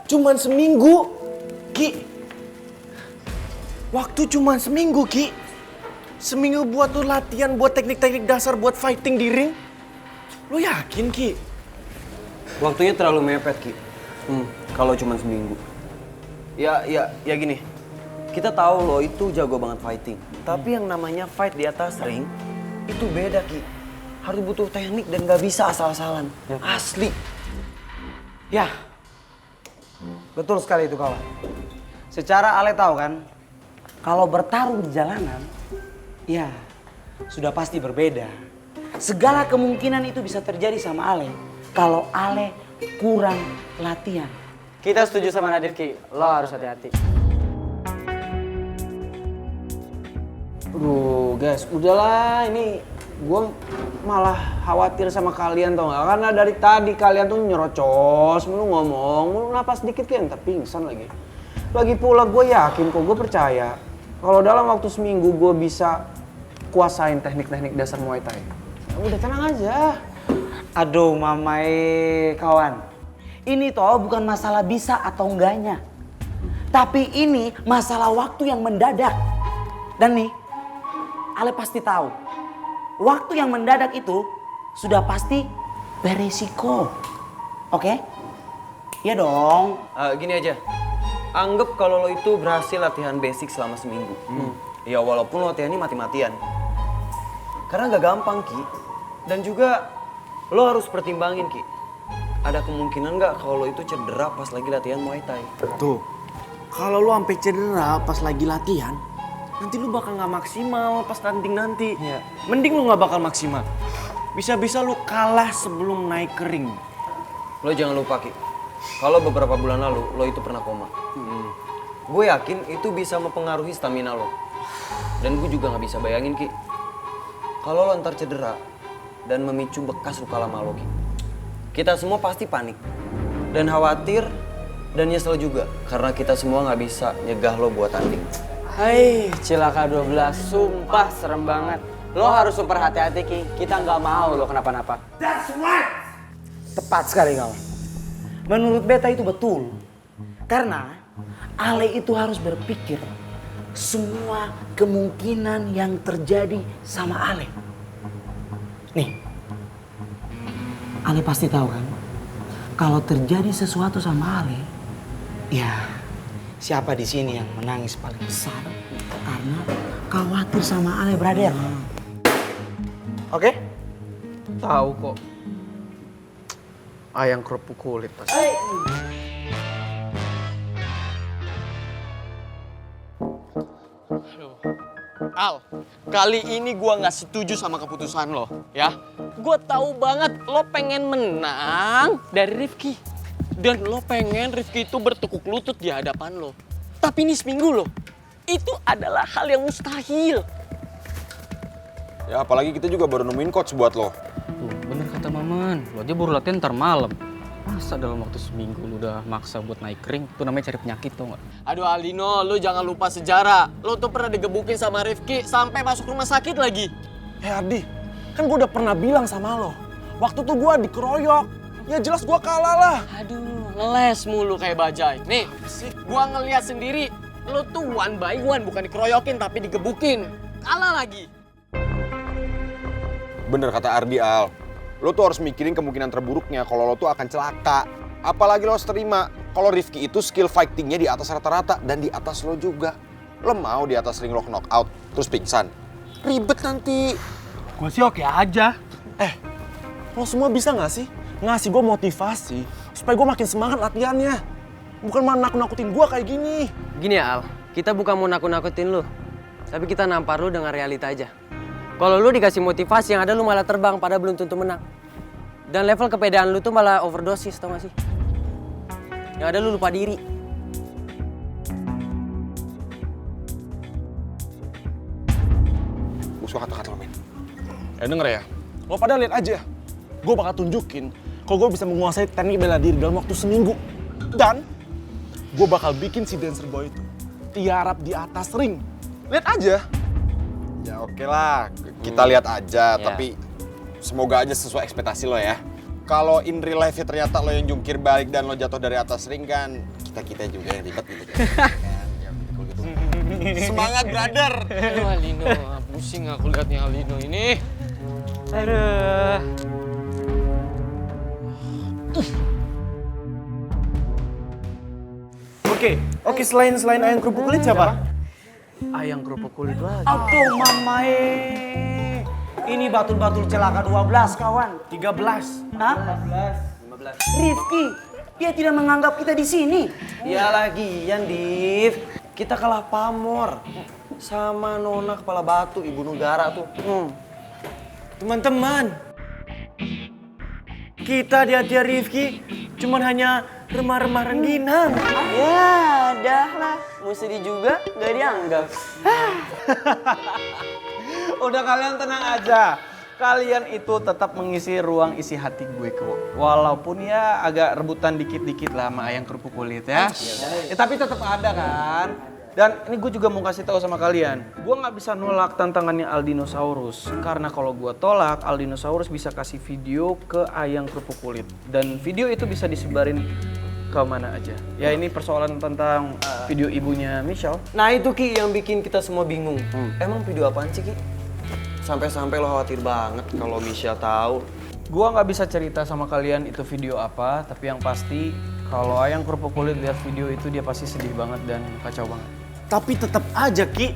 Cuman seminggu, Ki. Waktu cuman seminggu, Ki. Seminggu buat lu latihan buat teknik-teknik dasar buat fighting di ring. Lu yakin, Ki? Waktunya terlalu mepet, Ki. Kalau cuma seminggu. Ya gini. Kita tahu lo itu jago banget fighting. Tapi yang namanya fight di atas ring, itu beda, Ki. Harus butuh teknik dan gak bisa asal-asalan. Asli. Ya, betul sekali itu kawan. Secara Ale tahu kan, kalau bertarung di jalanan, ya sudah pasti berbeda. Segala kemungkinan itu bisa terjadi sama Ale kalau Ale kurang latihan. Kita setuju sama Nadif, Ki. Lo harus hati-hati. Aduh, guys, udahlah ini gue malah khawatir sama kalian tau gak? Karena dari tadi kalian tuh nyerocos, mulu ngomong, mulu napas dikit kayak ntar pingsan lagi. Lagi pula gue yakin kok, gue percaya kalau dalam waktu seminggu gue bisa kuasain teknik-teknik dasar Muay Thai. Ya udah tenang aja. Aduh mamai kawan, ini toh bukan masalah bisa atau enggaknya. Tapi ini masalah waktu yang mendadak. Dan nih, Ale pasti tahu, waktu yang mendadak itu sudah pasti beresiko. Oke? Iya dong. Gini aja, anggap kalau lo itu berhasil latihan basic selama seminggu. Ya walaupun lo latihannya mati-matian. Karena gak gampang, Ki. Dan juga lo harus pertimbangin, Ki. Ada kemungkinan gak kalau lo itu cedera pas lagi latihan Muay Thai? Tuh, kalau lu sampai cedera pas lagi latihan, nanti lu bakal nggak maksimal pas tanding nanti. Iya. Mending lu nggak bakal maksimal. Bisa-bisa lu kalah sebelum naik ke ring. Lo jangan lupa, Ki. Kalau beberapa bulan lalu lo itu pernah koma. Gue yakin itu bisa mempengaruhi stamina lo. Dan gue juga nggak bisa bayangin, Ki, kalau lo ntar cedera dan memicu bekas luka lama lo, Ki. Kita semua pasti panik dan khawatir dan nyesel juga karena kita semua nggak bisa nyegah lo buat tanding. Hai, Cilaka 12. Sumpah serem banget. Lo harus super hati-hati, Ki. Kita nggak mau lo kenapa-napa. Tepat sekali kawan. Menurut beta itu betul. Karena Ale itu harus berpikir semua kemungkinan yang terjadi sama Ale. Nih, Ale pasti tahu kan, kalau terjadi sesuatu sama Ale, ya siapa di sini yang menangis paling besar karena khawatir sama Ale, brother. Oke? Tahu kok. Ayang kerupuk kulit pasti. Al, kali ini gua nggak setuju sama keputusan lo, ya. Gua tahu banget lo pengen menang dari Rifki. Dan lo pengen Rifki itu bertekuk lutut di hadapan lo. Tapi ini seminggu lo, itu adalah hal yang mustahil. Ya apalagi kita juga baru nemuin coach buat lo. Tuh, bener kata Maman, lo aja baru latihan ntar malam. Masa dalam waktu seminggu lu udah maksa buat naik ring? Itu namanya cari penyakit tau gak? Aduh Aldino, lo jangan lupa sejarah. Lo tuh pernah digebukin sama Rifki sampai masuk rumah sakit lagi. Ardi, kan gue udah pernah bilang sama lo. Waktu tuh gue dikeroyok. Ya jelas gue kalah lah. Aduh, ngeles mulu kayak bajai. Nih, gua ngeliat sendiri, lo tuh one by one, bukan dikeroyokin tapi digebukin. Kalah lagi. Bener kata Ardi, Al. Lo tuh harus mikirin kemungkinan terburuknya kalau lo tuh akan celaka. Apalagi lo harus terima kalau Rifki itu skill fightingnya di atas rata-rata dan di atas lo juga. Lo mau di atas ring lo knock out terus pingsan? Ribet nanti. Gue sih oke aja. Lo semua bisa gak sih ngasih gue motivasi supaya gue makin semangat latihannya? Bukan malah nakut-nakutin gue kayak gini. Gini ya, Al. Kita bukan mau nakut-nakutin lu. Tapi kita nampar lu dengan realita aja. Kalau lu dikasih motivasi, yang ada lu malah terbang pada belum tentu menang. Dan level kepedean lu tuh malah overdosis, tau gak sih? Yang ada lu lupa diri. Gue suka kata-kata lo, men. Denger ya, lo pada lihat aja. Gue bakal tunjukin kalau gue bisa menguasai teknik bela diri dalam waktu seminggu. Dan gue bakal bikin si dancer boy itu tiarap di atas ring. Lihat aja. Ya oke lah, kita lihat aja. Tapi semoga aja sesuai ekspektasi lo ya. Kalau in real life ternyata lo yang jungkir balik dan lo jatuh dari atas ring kan, kita juga yang ribet gitu kan. Ya, cool gitu. Semangat brother. Aduh Alino, pusing aku liatnya Alino ini. Aduh. Oke, selain ayam kerupuk kulit siapa? Ayam kerupuk kulit lagi. Aduh mamae. Ini batul-batul celaka 12 kawan. 13. Hah? 15. Rifki, dia tidak menganggap kita di sini. Ya lagian, Div. Kita kalah pamor sama Nona Kepala Batu, Ibu Negara tuh. Teman-teman, kita di hati Rifki cuman hanya remah-remah rengginang. Ya, dah lah. Mesti juga gak dianggap. Udah kalian tenang aja. Kalian itu tetap mengisi ruang isi hati gue kok. Walaupun ya agak rebutan dikit-dikit lah sama ayam kerupuk kulit ya. Tapi tetap ada kan. Dan ini gue juga mau kasih tahu sama kalian. Gue nggak bisa nolak tantangannya Aldinosaurus. Karena kalau gue tolak, Aldinosaurus bisa kasih video ke ayam kerupuk kulit. Dan video itu bisa disebarin ke mana aja. Ya ini persoalan tentang video ibunya Michelle. Nah itu Ki yang bikin kita semua bingung. Emang video apaan sih Ki? Sampai-sampai lo khawatir banget kalau Michelle tahu. Gua nggak bisa cerita sama kalian itu video apa, tapi yang pasti kalau ayam kerupuk kulit lihat video itu dia pasti sedih banget dan kacau banget. Tapi tetap aja Ki,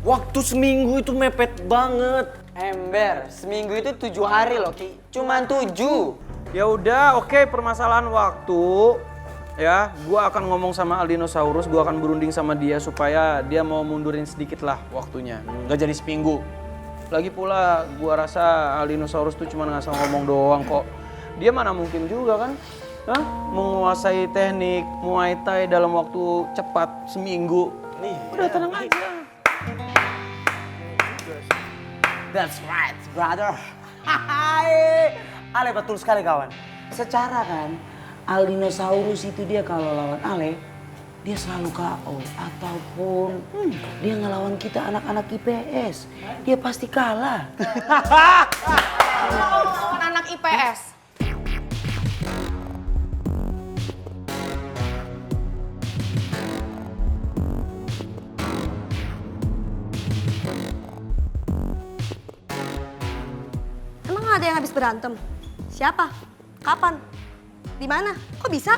waktu seminggu itu mepet banget. Ember, seminggu itu 7 hari loh Ki. Cuman 7. Ya udah, oke, permasalahan waktu. Ya, gua akan ngomong sama Aldinosaurus, gua akan berunding sama dia supaya dia mau mundurin sedikit lah waktunya. Nggak jadi seminggu. Lagi pula, gua rasa Aldinosaurus tuh cuma ngasal ngomong doang kok. Dia mana mungkin juga kan? Hah? Menguasai teknik Muay Thai dalam waktu cepat seminggu. Udah tenang aja. That's right, brother. Ale betul sekali kawan. Secara kan, Aldinosaurus itu dia kalau lawan Ale, dia selalu KO. Ataupun dia ngelawan kita anak-anak IPS, dia pasti kalah. Lawan anak IPS. Emang ada yang habis berantem? Siapa? Kapan? Di mana? Kok bisa?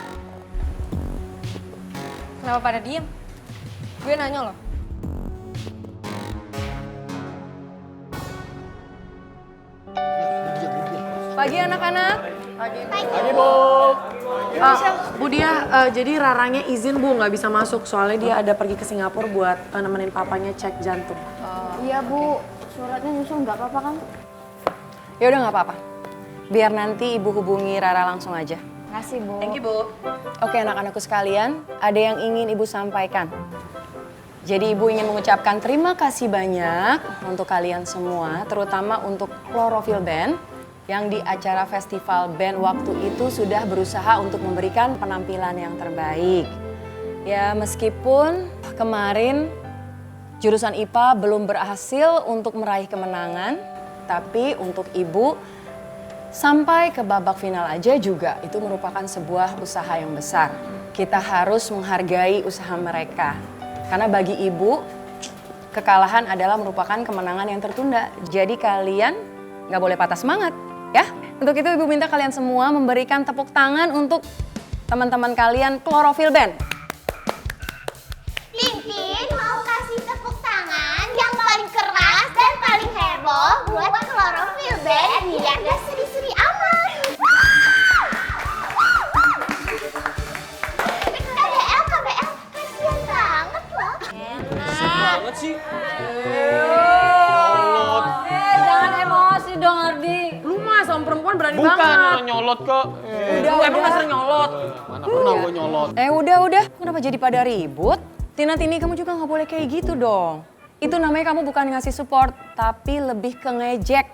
Kenapa pada diem? Gue nanya loh. Pagi anak-anak. Pagi Bu. Bu Dia, jadi Raranya izin Bu nggak bisa masuk soalnya dia ada pergi ke Singapura buat nemenin papanya cek jantung. Iya Bu, suratnya nyusul nggak apa-apa kan? Ya udah nggak apa-apa. Biar nanti Ibu hubungi Rara langsung aja. Makasih Bu. Thank you Bu. Oke anak-anakku sekalian, ada yang ingin Ibu sampaikan. Jadi Ibu ingin mengucapkan terima kasih banyak untuk kalian semua, terutama untuk Chlorophyll Band yang di acara festival band waktu itu sudah berusaha untuk memberikan penampilan yang terbaik. Ya meskipun kemarin jurusan IPA belum berhasil untuk meraih kemenangan, tapi untuk Ibu sampai ke babak final aja juga itu merupakan sebuah usaha yang besar. Kita harus menghargai usaha mereka. Karena bagi Ibu, kekalahan adalah merupakan kemenangan yang tertunda. Jadi kalian nggak boleh patah semangat, ya. Untuk itu Ibu minta kalian semua memberikan tepuk tangan untuk teman-teman kalian Chlorophyll Band. Lintin mau kasih tepuk tangan yang paling keras dan paling heboh buat Chlorophyll Band biar gak sedih-sedih amat. KBL, kasihan banget loh. Banget sih. Jangan emosi dong Ardi. Lu mah sama perempuan berani Bukan banget. orang nyolot kok. Udah, emang dasar nyolot. Mana pernah gue nyolot. Udah. Kenapa jadi pada ribut? Tina-Tini kamu juga nggak boleh kayak gitu dong. Itu namanya kamu bukan ngasih support, tapi lebih ke ngejek.